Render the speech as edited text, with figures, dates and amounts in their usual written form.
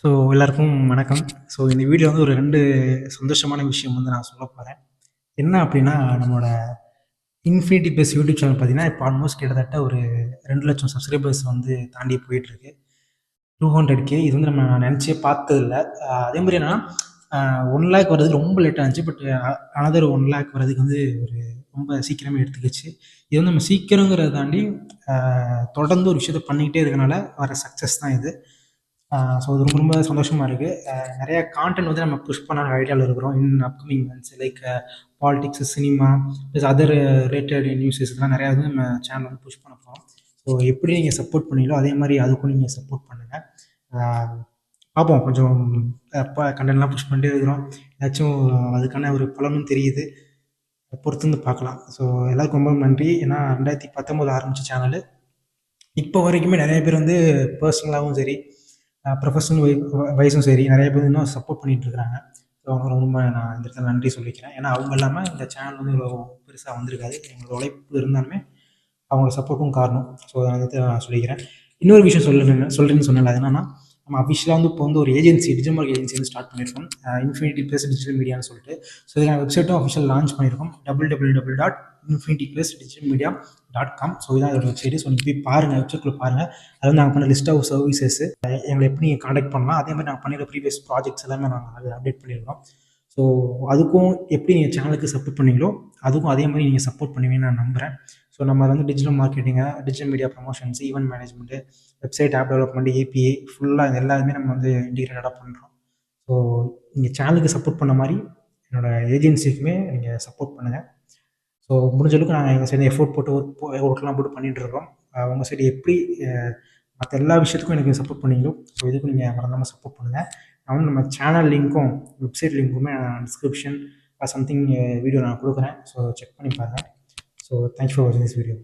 So எல்லாருக்கும் வணக்கம். So இந்த வீடியோ வந்து ஒரு 2 சந்தோஷமான விஷயம் வந்து நான் சொல்லப் போறேன். என்ன அப்டின்னா, நம்மளோட இன்ஃபினிட்டி பிளஸ் யூடியூப் சேனல் பார்த்தீங்கன்னா, இப்போ ஆல்மோஸ்ட் கிட்டத்தட்ட ஒரு 2,00,000 சப்ஸ்கிரைபர்ஸ் வந்து தாண்டி போயிட்டுருக்கு. 200K இது வந்து நம்ம நெனச்சே பார்த்ததில்ல. அதே மாரி என்னன்னா, 1,00,000 வர்றதுக்கு ரொம்ப லேட் ஆனுச்சு. பட் அனதர் 1,00,000 வர்றதுக்கு வந்து ஒரு ரொம்ப சீக்கிரமே எடுத்துக்கிச்சு. இது வந்து நம்ம சீக்கிரங்கிறத தாண்டி, தொடர்ந்து ஒரு விஷயத்த பண்ணிக்கிட்டே இருக்கனால வர சக்சஸ் தான் இது. ஸோ அது ரொம்ப ரொம்ப சந்தோஷமா இருக்கு. நெறைய கான்டென்ட் வந்து நம்ம புஷ் பண்ண ஐடியால இருக்கிறோம். இன் upcoming months like politics, cinema plus other related newses இதெல்லாம் நெறையா வந்து நம்ம சேனல் வந்து புஷ் பண்ண போறோம். ஸோ எப்படி நீங்க சப்போர்ட் பண்ணீங்களோ, அதே மாரி அதுக்கும் நீங்க சப்போர்ட் பண்ணுங்க. ஆ பார்ப்போம் கொஞ்சம் கன்டென்ட்லாம் புஷ் பண்ணிட்டே இருக்கிறோம். ஏதாச்சும் அதுக்கான ஒரு பலனும் தெரியுது. பொறுத்திருந்து பார்க்கலாம். ஸோ எல்லாருக்கும் ரொம்ப நன்றி. ஏன்னா 2019 ஆரம்பிச்ச சேனலு. இப்போ வரைக்குமே நெறைய பேர் வந்து பர்சனலாவும் சரி, ப்ரொஃபஷனல் வைஸும் சரி, நெறைய பேர் இன்னும் சப்போர்ட் பண்ணிட்டு இருக்கிறாங்க. ஸோ அவங்களுக்கு ரொம்ப நான் இந்த இடத்துல நன்றி சொல்லிக்கிறேன். ஏன்னா அவங்க இல்லாம இந்த சேனல் வந்து இவ்வளோ பெருசா வந்திருக்காது. எங்களோட உழைப்பு இருந்தாலுமே அவங்களோட சப்போர்ட்டும் காரணம். ஸோ அத வந்து நான் சொல்லிக்கிறேன். இன்னொரு விஷயம் சொல்றேன்னு சொன்னேன்ல. அது என்னன்னா, நம்ம அஃபிஷியலா வந்து இப்போ வந்து ஒரு ஏஜென்சி, டிஜிட்டல் மார்க்கெட்டிங் ஏஜென்சி வந்து ஸ்டார்ட் பண்ணியிருக்கோம். இன்ஃபினிட்டி பிளஸ் டிஜிட்டல் மீடியான்னு சொல்லிட்டு. ஸோ இதுக்கான வெப்சைட்டும் அஃபிஷியல் லான்ச் பண்ணியிருக்கோம். www.infinityplusdigitalmedia.com. ஸோ இதான் அதோட வெப்சைட். ஸோ நீங்க போய் பாருங்க. வெப்சைட்குள்ள பாருங்க. அது வந்து நாங்க பண்ண லிஸ்ட் ஆஃப் சர்வீசஸ் எங்களை எப்படி நீங்கள் காண்டாக்ட் பண்ணலாம். அதே மாதிரி நாங்கள் பண்ணிடுற ப்ரீவியஸ் ப்ராஜெக்ட்ஸ் எல்லாமே நாங்கள் அதில் அப்டேட் பண்ணியிருக்கோம். ஸோ அதுக்கும் எப்படி நீங்கள் சேனலுக்கு சப்போர்ட் பண்ணீங்களோ, அதுக்கும் அதே மாதிரி நீங்கள் சப்போர்ட் பண்ணுவீங்கன்னு நான் நம்புகிறேன். ஸோ நம்ம வந்து டிஜிட்டல் மார்க்கெட்டிங்கு, digital media promotions, event management, website app development, API ஃபுல்லாக இது எல்லாமே நம்ம வந்து இன்டிகிரேட்டடாக பண்ணுறோம். ஸோ நீங்கள் சேனலுக்கு சப்போர்ட் பண்ண மாதிரி என்னோட ஏஜென்சிக்குமே நீங்கள் சப்போர்ட் பண்ணுங்கள். ஸோ முடிஞ்ச அளவுக்கு நாங்கள் எங்கள் சைடு எஃபோர்ட் போட்டு ஒர்க்லாம் போட்டு பண்ணிட்டு இருக்கோம். உங்கள் சைடு எப்படி மற்ற எல்லா விஷயத்துக்கும் எனக்கு சப்போர்ட் பண்ணீங்களோ, ஸோ இதுக்கும் நீங்கள் மறக்காம சப்போர்ட் பண்ணுங்கள். நான் வந்து நம்ம சேனல் லிங்க்கும் வெப்சைட் லிங்க்குமே நான் டிஸ்கிரிப்ஷன் சம்திங் வீடியோ நான் கொடுக்குறேன். ஸோ செக் பண்ணி பாருங்கள். ஸோ தேங்க்ஸ் ஃபார் வாட்சிங் திஸ் வீடியோ.